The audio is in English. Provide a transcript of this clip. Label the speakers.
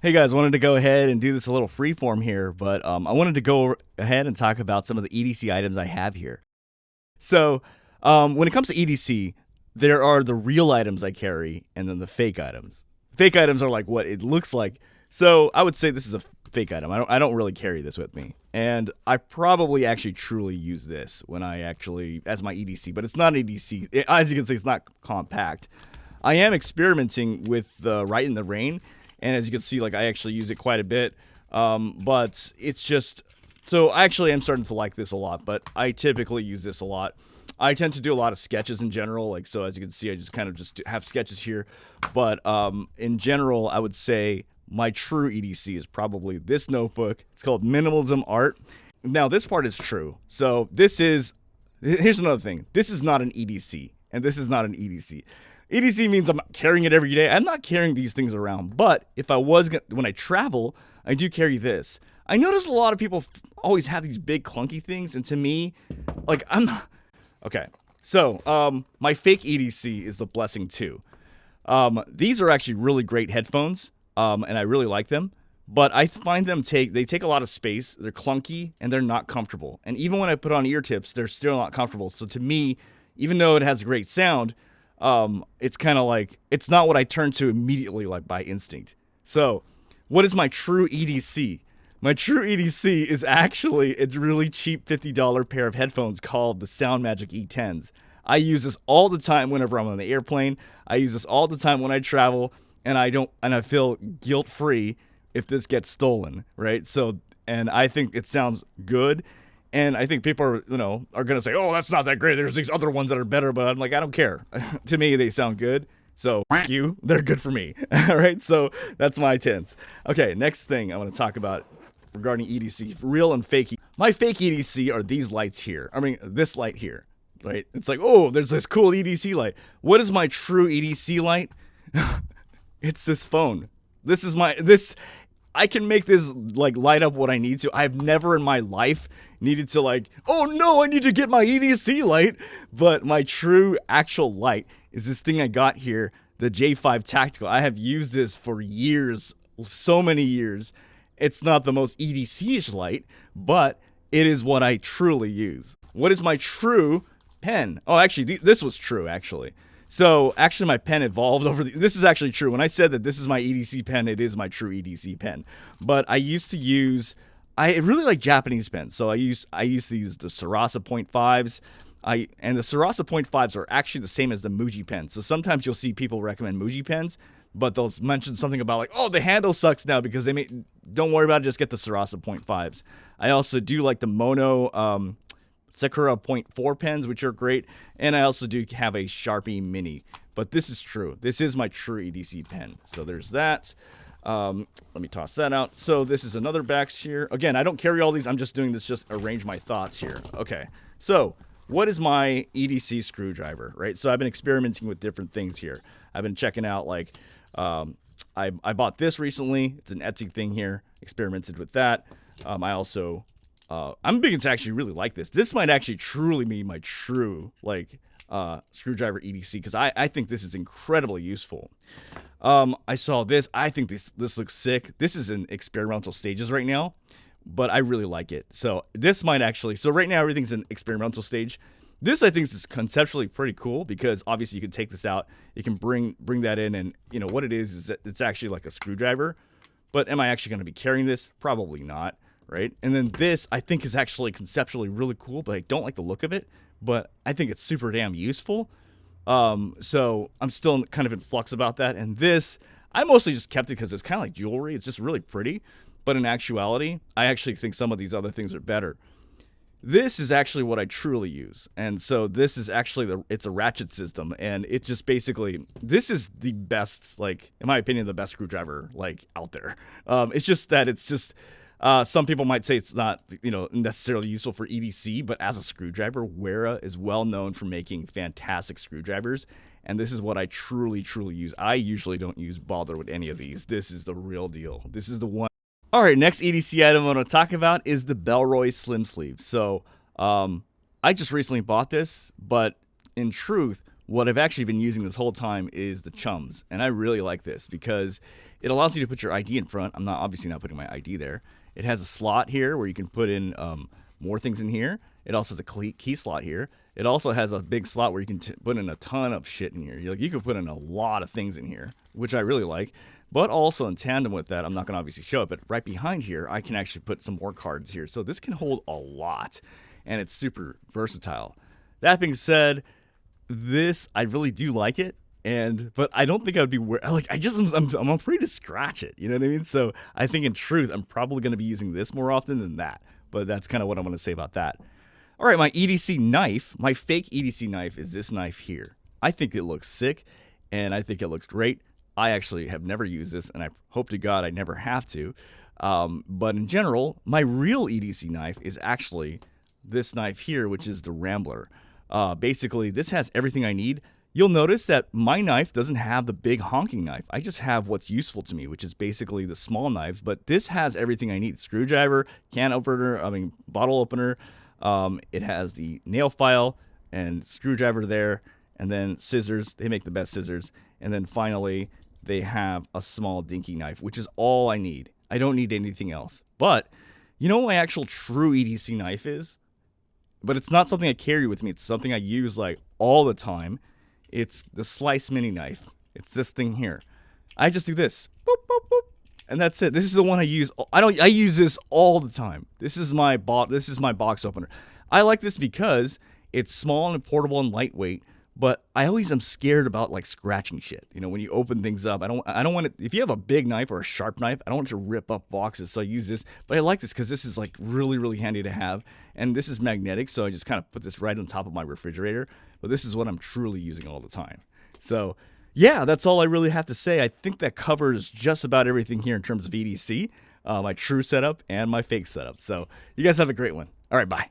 Speaker 1: Hey guys, wanted to go ahead and do this a little freeform here, but I wanted to go ahead and talk about some of the EDC items I have here. So, when it comes to EDC, there are the real items I carry and then the fake items. Fake items are like what it looks like. So, I would say this is a fake item. I don't really carry this with me. And I probably actually truly use this when I actually as my EDC, but it's not an EDC. As you can see, it's not compact. I am experimenting with the Right in the Rain, and as you can see, like I actually use it quite a bit. But it's just so I actually am starting to like this a lot. But I typically use this a lot. I tend to do a lot of sketches in general, like so. As you can see, I just kind of just have sketches here. But in general, I would say my true EDC is probably this notebook. It's called Minimalism Art. Now, this part is true. So here's another thing. This is not an EDC, and this is not an EDC. EDC means I'm carrying it every day. I'm not carrying these things around, but if I was when I travel, I do carry this. I notice a lot of people always have these big clunky things, and to me, like I'm not. Okay, so my fake EDC is the Blessing 2. These are actually really great headphones, and I really like them. But I find they take a lot of space. They're clunky and they're not comfortable. And even when I put on ear tips, they're still not comfortable. So to me, even though it has great sound, it's kind of like it's not what I turn to immediately, like by instinct. So, what is my true EDC? My true EDC is actually a really cheap $50 pair of headphones called the Sound Magic E10s. I use this all the time whenever I'm on the airplane. I use this all the time when I travel, and I feel guilt free if this gets stolen, right? So, and I think it sounds good. And I think people are gonna say, "Oh, that's not that great. There's these other ones that are better." But I'm like, I don't care. To me, they sound good. So thank you. They're good for me. All right. So that's my tens. Okay. Next thing I want to talk about regarding EDC, real and fake. My fake EDC are these lights here. I mean, this light here. Right. It's like, oh, there's this cool EDC light. What is my true EDC light? It's this phone. This. I can make this like light up what I need to. I've never in my life needed to like, oh no, I need to get my EDC light. But my true actual light is this thing I got here, the J5 Tactical. I have used this for years, so many years. It's not the most EDC-ish light, but it is what I truly use. What is my true pen? Oh, actually, this was true, actually. So, actually, my pen evolved this is actually true. When I said that this is my EDC pen, it is my true EDC pen. But I used to use, I really like Japanese pens. So, I use the Sarasa .5s. And the Sarasa .5s are actually the same as the Muji pens. So, sometimes you'll see people recommend Muji pens, but they'll mention something about like, oh, the handle sucks now because don't worry about it, just get the Sarasa .5s. I also do like the Mono, Sakura .4 pens, which are great, and I also do have a Sharpie Mini. But this is true. This is my true EDC pen. So there's that. Let me toss that out. So this is another box here. Again, I don't carry all these. I'm just doing this just arrange my thoughts here. Okay. So what is my EDC screwdriver, right? So I've been experimenting with different things here. I've been checking out like I bought this recently. It's an Etsy thing here. Experimented with that. I also I'm beginning to actually really like this. This might actually truly be my true screwdriver EDC because I think this is incredibly useful. I saw this. I think this looks sick. This is in experimental stages right now, but I really like it. So this might actually. So right now everything's in experimental stage. This I think is conceptually pretty cool because obviously you can take this out. You can bring that in, and you know what it is that it's actually like a screwdriver. But am I actually going to be carrying this? Probably not. Right? And then this, I think, is actually conceptually really cool, but I don't like the look of it. But I think it's super damn useful. So I'm still kind of in flux about that. And this, I mostly just kept it because it's kind of like jewelry. It's just really pretty. But in actuality, I actually think some of these other things are better. This is actually what I truly use. And so this is actually it's a ratchet system. And it just basically, this is the best, like, in my opinion, the best screwdriver, like, out there. It's just that it's just... some people might say it's not, necessarily useful for EDC, but as a screwdriver, Wera is well known for making fantastic screwdrivers, and this is what I truly, truly use. I usually don't bother with any of these. This is the real deal. This is the one. All right, next EDC item I want to talk about is the Bellroy Slim Sleeve. So, I just recently bought this, but in truth, what I've actually been using this whole time is the chums. And I really like this because it allows you to put your ID in front. I'm not obviously not putting my ID there. It has a slot here where you can put in more things in here. It also has a key slot here. It also has a big slot where you can put in a ton of shit in here. You can put in a lot of things in here, which I really like. But also in tandem with that, I'm not going to obviously show it, but right behind here, I can actually put some more cards here. So this can hold a lot, and it's super versatile. That being said, I really do like it. But I don't think I would be I'm afraid to scratch it. You know what I mean? So I think in truth, I'm probably going to be using this more often than that. But that's kind of what I'm going to say about that. All right, my EDC knife, my fake EDC knife is this knife here. I think it looks sick, and I think it looks great. I actually have never used this, and I hope to God I never have to. But in general, my real EDC knife is actually this knife here, which is the Rambler. Basically, this has everything I need. You'll notice that my knife doesn't have the big honking knife. I just have what's useful to me, which is basically the small knives. But this has everything I need. Screwdriver, bottle opener. It has the nail file and screwdriver there. And then scissors. They make the best scissors. And then finally, they have a small dinky knife, which is all I need. I don't need anything else. But you know what my actual true EDC knife is? But it's not something I carry with me. It's something I use like all the time. It's the Slice Mini knife. It's this thing here. I just do this. Boop, boop, boop, and that's it. This is the one I use. I use this all the time. This is my box opener. I like this because it's small and portable and lightweight. But I always am scared about like scratching shit. You know, when you open things up, I don't want it. If you have a big knife or a sharp knife, I don't want it to rip up boxes. So I use this. But I like this because this is like really, really handy to have. And this is magnetic. So I just kind of put this right on top of my refrigerator. But this is what I'm truly using all the time. So yeah, that's all I really have to say. I think that covers just about everything here in terms of EDC, my true setup and my fake setup. So you guys have a great one. All right, bye.